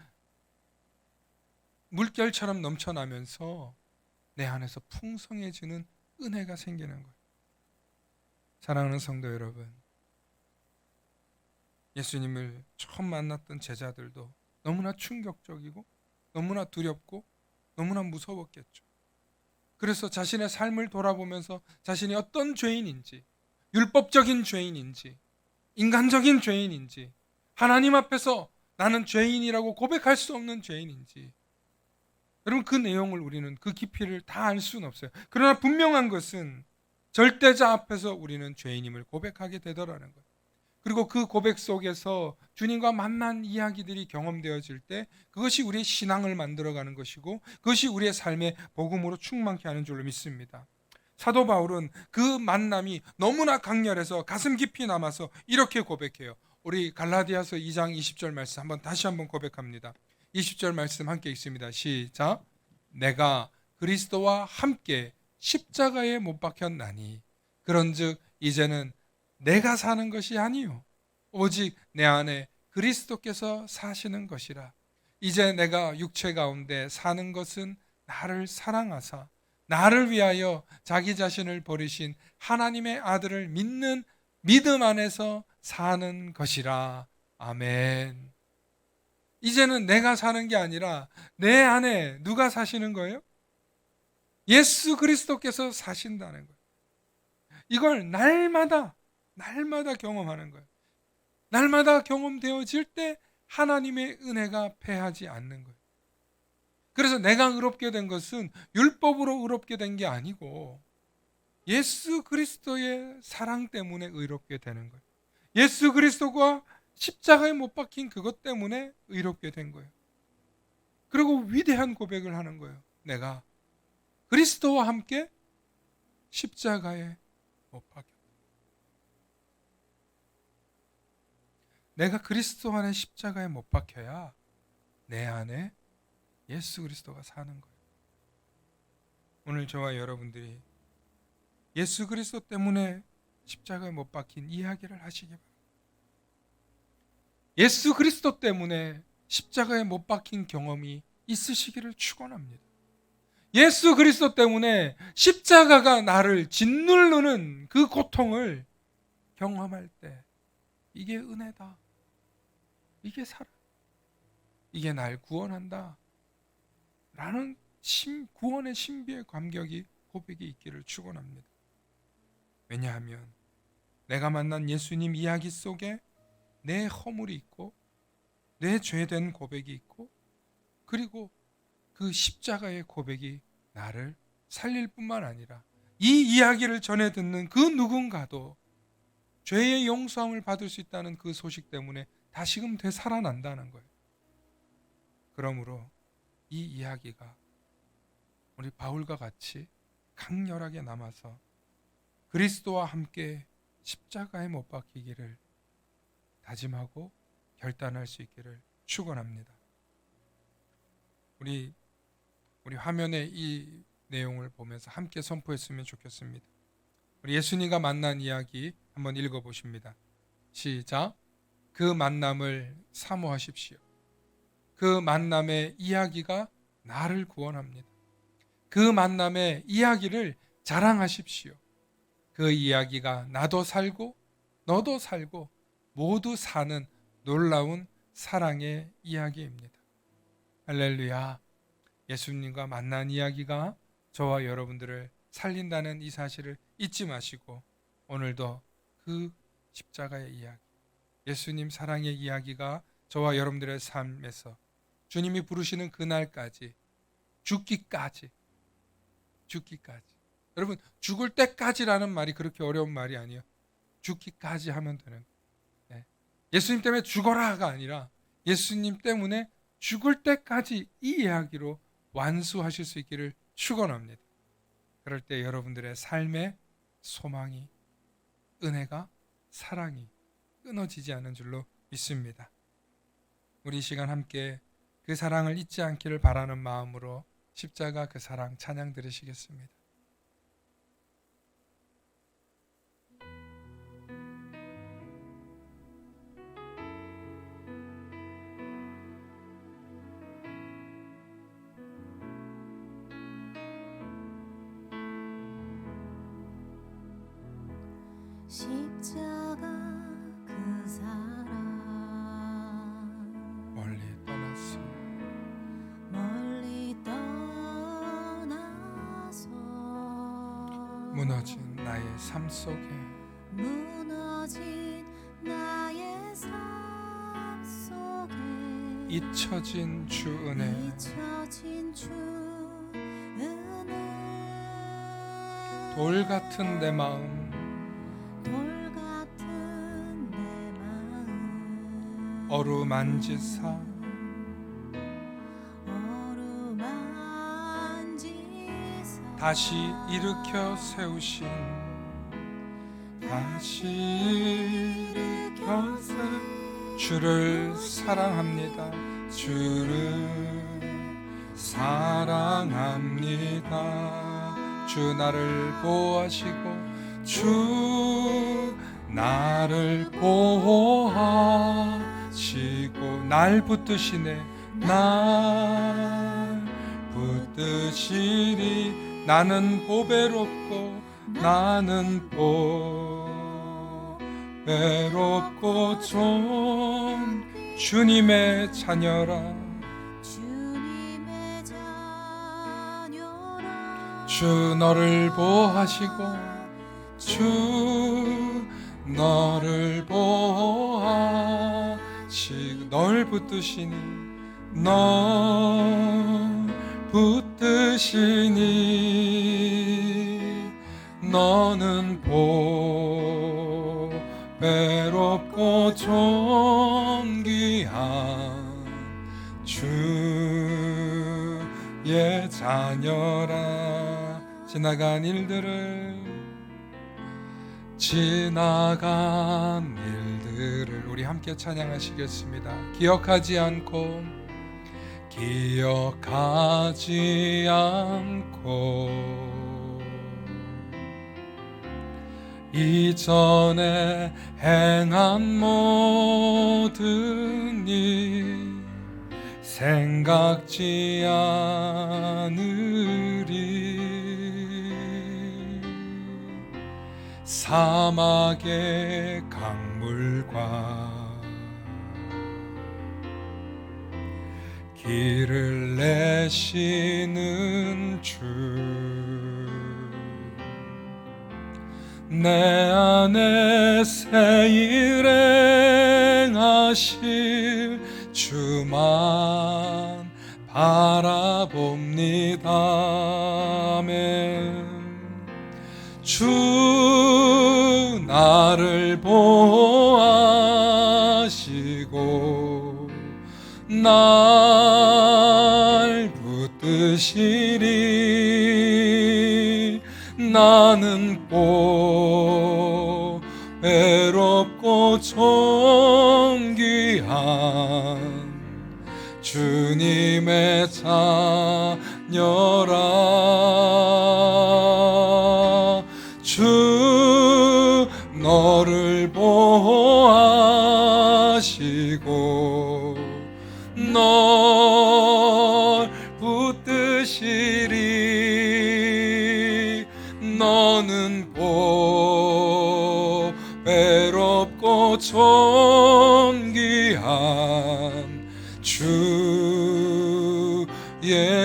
물결처럼 넘쳐나면서 내 안에서 풍성해지는 은혜가 생기는 거예요. 사랑하는 성도 여러분, 예수님을 처음 만났던 제자들도 너무나 충격적이고 너무나 두렵고 너무나 무서웠겠죠. 그래서 자신의 삶을 돌아보면서 자신이 어떤 죄인인지, 율법적인 죄인인지, 인간적인 죄인인지, 하나님 앞에서 나는 죄인이라고 고백할 수 없는 죄인인지, 여러분 그 내용을 우리는 그 깊이를 다 알 수는 없어요. 그러나 분명한 것은 절대자 앞에서 우리는 죄인임을 고백하게 되더라는 거예요. 그리고 그 고백 속에서 주님과 만난 이야기들이 경험되어질 때 그것이 우리의 신앙을 만들어가는 것이고 그것이 우리의 삶의 복음으로 충만케 하는 줄로 믿습니다. 사도 바울은 그 만남이 너무나 강렬해서 가슴 깊이 남아서 이렇게 고백해요. 우리 갈라디아서 2장 20절 말씀 다시 한번 고백합니다. 20절 말씀 함께 읽습니다. 시작. 내가 그리스도와 함께 십자가에 못 박혔나니 그런즉 이제는 내가 사는 것이 아니요 오직 내 안에 그리스도께서 사시는 것이라. 이제 내가 육체 가운데 사는 것은 나를 사랑하사 나를 위하여 자기 자신을 버리신 하나님의 아들을 믿는 믿음 안에서 사는 것이라. 아멘. 이제는 내가 사는 게 아니라 내 안에 누가 사시는 거예요? 예수 그리스도께서 사신다는 거예요. 이걸 날마다 경험하는 거예요. 날마다 경험되어질 때 하나님의 은혜가 패하지 않는 거예요. 그래서 내가 의롭게 된 것은 율법으로 의롭게 된 게 아니고 예수 그리스도의 사랑 때문에 의롭게 되는 거예요. 예수 그리스도가 십자가에 못 박힌 그것 때문에 의롭게 된 거예요. 그리고 위대한 고백을 하는 거예요. 내가 그리스도와 함께 십자가에 못 박혔다. 내가 그리스도 안에 십자가에 못 박혀야 내 안에 예수 그리스도가 사는 거예요. 오늘 저와 여러분들이 예수 그리스도 때문에 십자가에 못 박힌 이야기를 하시기 바랍니다. 예수 그리스도 때문에 십자가에 못 박힌 경험이 있으시기를 축원합니다. 예수 그리스도 때문에 십자가가 나를 짓누르는 그 고통을 경험할 때 이게 은혜다. 이게 사랑. 이게 날 구원한다. 라는 구원의 신비의 감격이 고백이 있기를 축원합니다. 왜냐하면 내가 만난 예수님 이야기 속에 내 허물이 있고 내 죄된 고백이 있고 그리고 그 십자가의 고백이 나를 살릴 뿐만 아니라 이 이야기를 전해 듣는 그 누군가도 죄의 용서함을 받을 수 있다는 그 소식 때문에 다시금 되살아난다는 거예요. 그러므로 이 이야기가 우리 바울과 같이 강렬하게 남아서 그리스도와 함께 십자가에 못 박히기를 다짐하고 결단할 수 있기를 축원합니다. 우리 화면에 이 내용을 보면서 함께 선포했으면 좋겠습니다. 우리 예수님과 만난 이야기 한번 읽어보십니다. 시작. 그 만남을 사모하십시오. 그 만남의 이야기가 나를 구원합니다. 그 만남의 이야기를 자랑하십시오. 그 이야기가 나도 살고 너도 살고 모두 사는 놀라운 사랑의 이야기입니다. 할렐루야. 예수님과 만난 이야기가 저와 여러분들을 살린다는 이 사실을 잊지 마시고 오늘도 그 십자가의 이야기, 예수님 사랑의 이야기가 저와 여러분들의 삶에서 주님이 부르시는 그날까지 죽기까지. 여러분, 죽을 때까지라는 말이 그렇게 어려운 말이 아니에요. 죽기까지 하면 되는 거예요. 예수님 때문에 죽어라가 아니라 예수님 때문에 죽을 때까지 이 이야기로 완수하실 수 있기를 축원합니다. 그럴 때 여러분들의 삶의 소망이, 은혜가, 사랑이 끊어지지 않은 줄로 믿습니다. 우리 이 시간 함께 그 사랑을 잊지 않기를 바라는 마음으로 십자가 그 사랑 찬양 들으시겠습니다. 십자가 그 사랑 멀리 떠났어 무너진 나의 삶 속에 무너진 나의 삶 속에 잊혀진 주 은혜 잊혀진 주 은혜 돌 같은 내 마음 돌 같은 내 마음 어루만지사 다시 일으켜 세우신 주를 사랑합니다. 주를 사랑합니다. 주 나를 보호하시고 주 나를 보호하시고 날 붙드시네 날 붙드시리 나는 보배롭고 나는 보배롭고 좀 주님의 자녀라 주님의 자녀라 주 너를 보호하시고 주 너를 보호하시고 널 붙드시니 널 붙드시니 너는 보배롭고 존귀한 주의 자녀라 지나간 일들을 우리 함께 찬양하시겠습니다. 기억하지 않고 이전에 행한 모든 일 생각지 않으리 사막의 강물과 길을 내시는 주 내 안에 새 일 행하실 주만 바라봅니다. 아멘. 주 나를 보호하시고 날 붙드시리 나는 보배롭고 존귀한 주님의 자녀라 주 너를 보호하시고 널 붙드시리 너는 보배롭고 존귀한 주의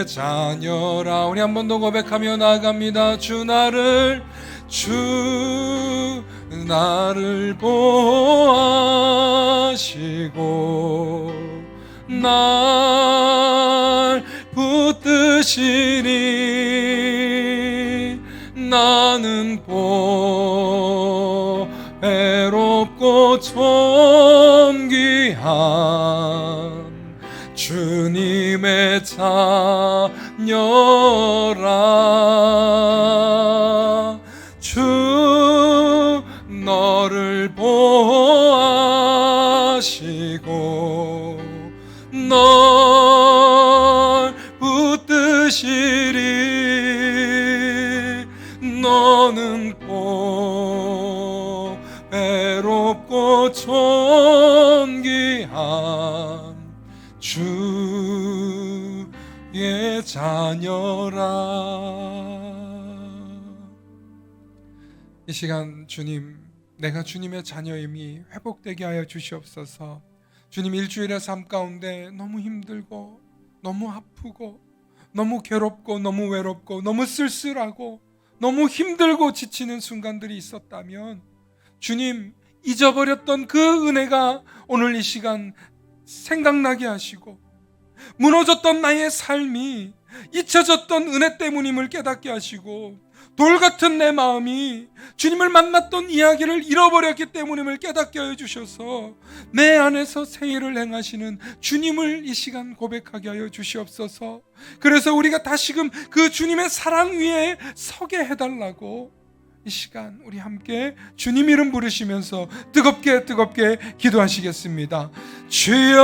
자녀라 우리 한 번 더 고백하며 나아갑니다. 주 나를 보호하시고 날 붙드시니 붙드시니 나는 보배롭고 존귀한 주님의 자녀라. 주 너를 보호하시고 널 붙드시리. 너는 보배롭고 존귀한 주의 자녀라. 이 시간 주님, 내가 주님의 자녀임이 회복되게 하여 주시옵소서. 주님, 일주일의 삶 가운데 너무 힘들고 너무 아프고 너무 괴롭고 너무 외롭고 너무 쓸쓸하고 너무 힘들고 지치는 순간들이 있었다면 주님, 잊어버렸던 그 은혜가 오늘 이 시간 생각나게 하시고 무너졌던 나의 삶이 잊혀졌던 은혜 때문임을 깨닫게 하시고 돌같은 내 마음이 주님을 만났던 이야기를 잃어버렸기 때문임을 깨닫게 하여 주셔서 내 안에서 새 일을 행하시는 주님을 이 시간 고백하게 하여 주시옵소서. 그래서 우리가 다시금 그 주님의 사랑 위에 서게 해달라고 이 시간 우리 함께 주님 이름 부르시면서 뜨겁게 기도하시겠습니다. 주여,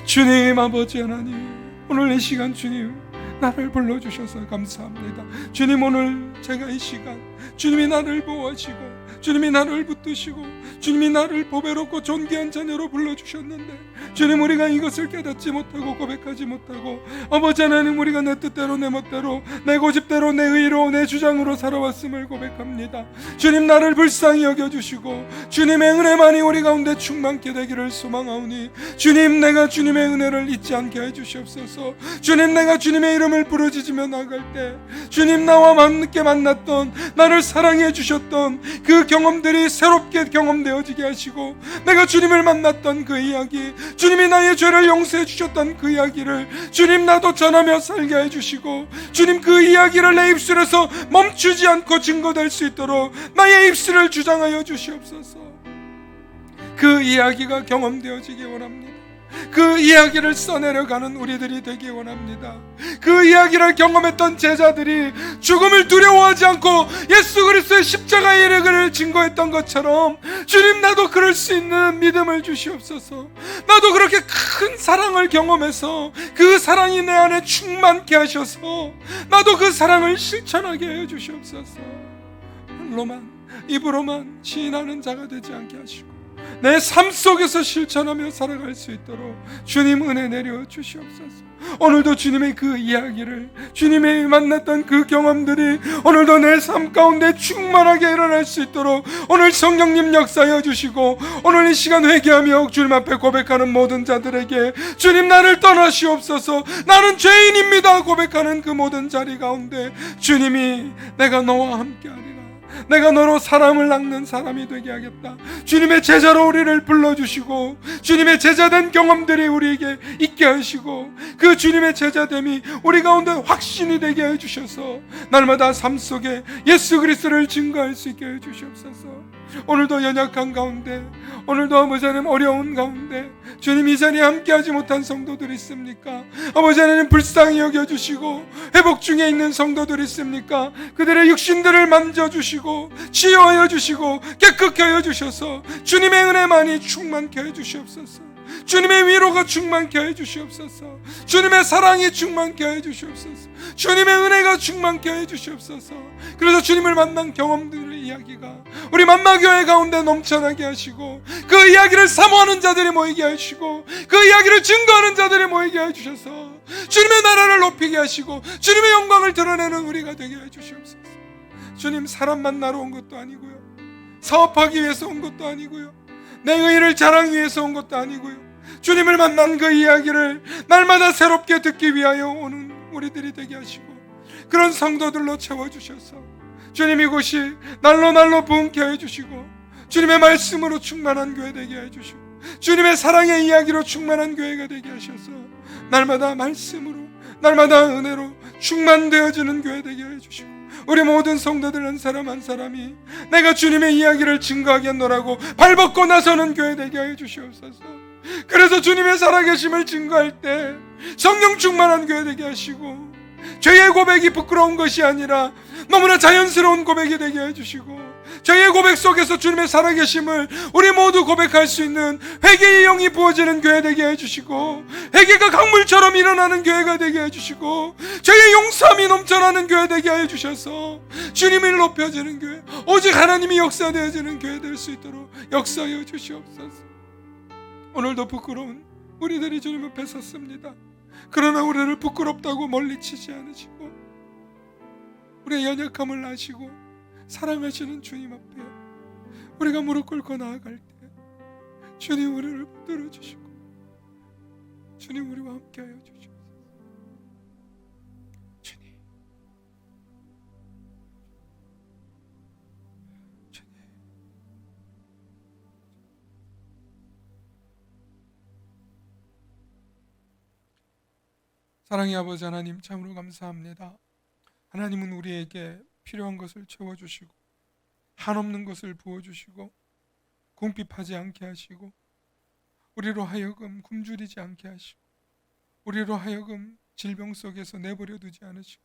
주님 아버지 하나님, 오늘 이 시간 주님 나를 불러주셔서 감사합니다. 주님, 오늘 제가 이 시간 주님이 나를 보호하시고 주님이 나를 붙드시고 주님이 나를 보배롭고 존귀한 자녀로 불러주셨는데 주님, 우리가 이것을 깨닫지 못하고 고백하지 못하고 아버지 하나님, 우리가 내 뜻대로 내 멋대로 내 고집대로 내 의로 내 주장으로 살아왔음을 고백합니다. 주님, 나를 불쌍히 여겨주시고 주님의 은혜만이 우리 가운데 충만케 되기를 소망하오니 주님, 내가 주님의 은혜를 잊지 않게 해주시옵소서. 주님, 내가 주님의 이름을 부르짖으며 나갈 때 주님, 나와 함께 만났던 나를 사랑해 주셨던 그 경험들이 새롭게 경험되어지게 하시고 내가 주님을 만났던 그 이야기, 주님이 나의 죄를 용서해 주셨던 그 이야기를 주님 나도 전하며 살게 해주시고 주님, 그 이야기를 내 입술에서 멈추지 않고 증거될 수 있도록 나의 입술을 주장하여 주시옵소서. 그 이야기가 경험되어지기 원합니다. 그 이야기를 써내려가는 우리들이 되기 원합니다. 그 이야기를 경험했던 제자들이 죽음을 두려워하지 않고 예수 그리스도의 십자가의 일을 증거했던 것처럼 주님, 나도 그럴 수 있는 믿음을 주시옵소서. 나도 그렇게 큰 사랑을 경험해서 그 사랑이 내 안에 충만케 하셔서 나도 그 사랑을 실천하게 해 주시옵소서. 말로만 입으로만 시인하는 자가 되지 않게 하시고 내 삶 속에서 실천하며 살아갈 수 있도록 주님 은혜 내려 주시옵소서. 오늘도 주님의 그 이야기를, 주님의 만났던 그 경험들이 오늘도 내 삶 가운데 충만하게 일어날 수 있도록 오늘 성령님 역사하여 주시고 오늘 이 시간 회개하며 주님 앞에 고백하는 모든 자들에게 주님, 나를 떠나시옵소서, 나는 죄인입니다 고백하는 그 모든 자리 가운데 주님이 내가 너와 함께하리라, 내가 너로 사람을 낚는 사람이 되게 하겠다. 주님의 제자로 우리를 불러주시고 주님의 제자된 경험들이 우리에게 있게 하시고 그 주님의 제자됨이 우리 가운데 확신이 되게 해주셔서 날마다 삶 속에 예수 그리스도를 증거할 수 있게 해주시옵소서. 오늘도 연약한 가운데, 오늘도 아버지 하나님 어려운 가운데 주님 이 자리에 함께하지 못한 성도들 있습니까? 아버지 하나님 불쌍히 여겨주시고 회복 중에 있는 성도들 있습니까? 그들의 육신들을 만져주시고 치유하여 주시고 깨끗게 하여 주셔서 주님의 은혜만이 충만케 해 주시옵소서. 주님의 위로가 충만케 해 주시옵소서. 주님의 사랑이 충만케 해 주시옵소서. 주님의 은혜가 충만케 해 주시옵소서. 그래서 주님을 만난 경험들의 이야기가 우리 만마교회 가운데 넘쳐나게 하시고 그 이야기를 사모하는 자들이 모이게 하시고 그 이야기를 증거하는 자들이 모이게 해주셔서 주님의 나라를 높이게 하시고 주님의 영광을 드러내는 우리가 되게 해주시옵소서. 주님, 사람 만나러 온 것도 아니고요, 사업하기 위해서 온 것도 아니고요, 내 의의를 자랑하기 위해서 온 것도 아니고요, 주님을 만난 그 이야기를 날마다 새롭게 듣기 위하여 오는 우리들이 되게 하시고 그런 성도들로 채워주셔서 주님, 이곳이 날로 날로 부흥케 해주시고 주님의 말씀으로 충만한 교회 되게 해주시고 주님의 사랑의 이야기로 충만한 교회가 되게 하셔서 날마다 말씀으로, 날마다 은혜로 충만되어지는 교회 되게 해주시고, 우리 모든 성도들 한 사람 한 사람이 내가 주님의 이야기를 증거하게 하노라고 발벗고 나서는 교회 되게 해 주시옵소서. 그래서 주님의 살아계심을 증거할 때 성령 충만한 교회 되게 하시고, 죄의 고백이 부끄러운 것이 아니라 너무나 자연스러운 고백이 되게 해주시고, 저희의 고백 속에서 주님의 살아계심을 우리 모두 고백할 수 있는 회개의 영이 부어지는 교회 되게 해주시고, 회개가 강물처럼 일어나는 교회가 되게 해주시고, 저희의 용서함이 넘쳐나는 교회 되게 해주셔서 주님을 높여지는 교회, 오직 하나님이 역사되어지는 교회 될 수 있도록 역사하여 주시옵소서. 오늘도 부끄러운 우리들이 주님 앞에 섰습니다. 그러나 우리를 부끄럽다고 멀리치지 않으시고, 우리의 연약함을 아시고 사랑하시는 주님 앞에 우리가 무릎 꿇고 나아갈 때 주님 우리를 붙들어 주시고, 주님 우리와 함께하여 주시옵소서. 주님, 주님, 사랑의 아버지 하나님, 참으로 감사합니다. 하나님은 우리에게 필요한 것을 채워주시고, 한없는 것을 부어주시고, 궁핍하지 않게 하시고, 우리로 하여금 굶주리지 않게 하시고, 우리로 하여금 질병 속에서 내버려 두지 않으시고,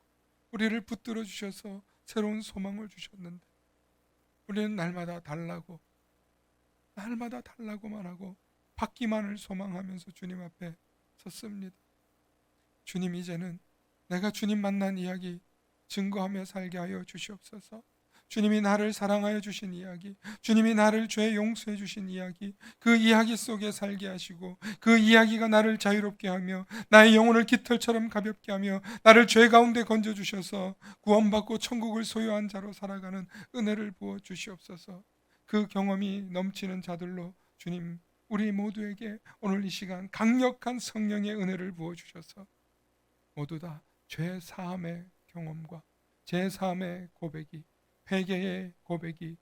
우리를 붙들어 주셔서 새로운 소망을 주셨는데, 우리는 날마다 달라고만 하고 받기만을 소망하면서 주님 앞에 섰습니다. 주님, 이제는 내가 주님 만난 이야기 증거하며 살게 하여 주시옵소서. 주님이 나를 사랑하여 주신 이야기, 주님이 나를 죄 용서해 주신 이야기, 그 이야기 속에 살게 하시고, 그 이야기가 나를 자유롭게 하며 나의 영혼을 깃털처럼 가볍게 하며 나를 죄 가운데 건져 주셔서 구원받고 천국을 소유한 자로 살아가는 은혜를 부어 주시옵소서. 그 경험이 넘치는 자들로 주님, 우리 모두에게 오늘 이 시간 강력한 성령의 은혜를 부어 주셔서 모두 다 죄 사함의 경험과 죄 사함의 고백이, 회개의 고백이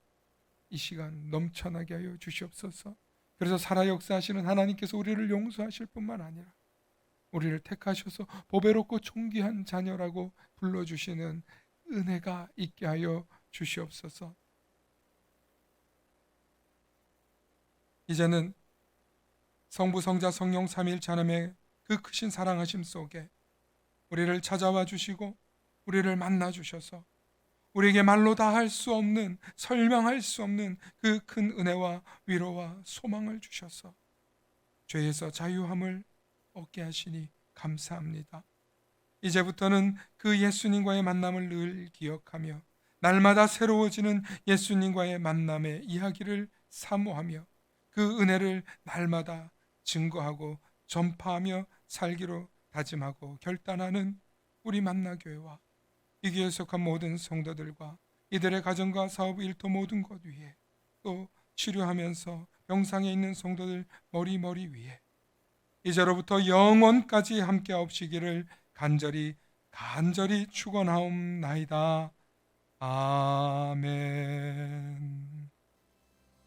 이 시간 넘쳐나게 하여 주시옵소서. 그래서 살아 역사하시는 하나님께서 우리를 용서하실 뿐만 아니라 우리를 택하셔서 보배롭고 존귀한 자녀라고 불러주시는 은혜가 있게 하여 주시옵소서. 이제는 성부, 성자, 성령 삼위일체 하나님의 그 크신 사랑하심 속에 우리를 찾아와 주시고 우리를 만나 주셔서 우리에게 말로 다 할 수 없는, 설명할 수 없는 그 큰 은혜와 위로와 소망을 주셔서 죄에서 자유함을 얻게 하시니 감사합니다. 이제부터는 그 예수님과의 만남을 늘 기억하며 날마다 새로워지는 예수님과의 만남의 이야기를 사모하며 그 은혜를 날마다 증거하고 전파하며 살기로 다짐하고 결단하는 우리 만나교회와 이 교회에 속한 모든 성도들과 이들의 가정과 사업, 일터 모든 것 위에, 또 치료하면서 병상에 있는 성도들 머리 위에 이제로부터 영원까지 함께 하옵시기를 간절히 축원하옵나이다. 아멘.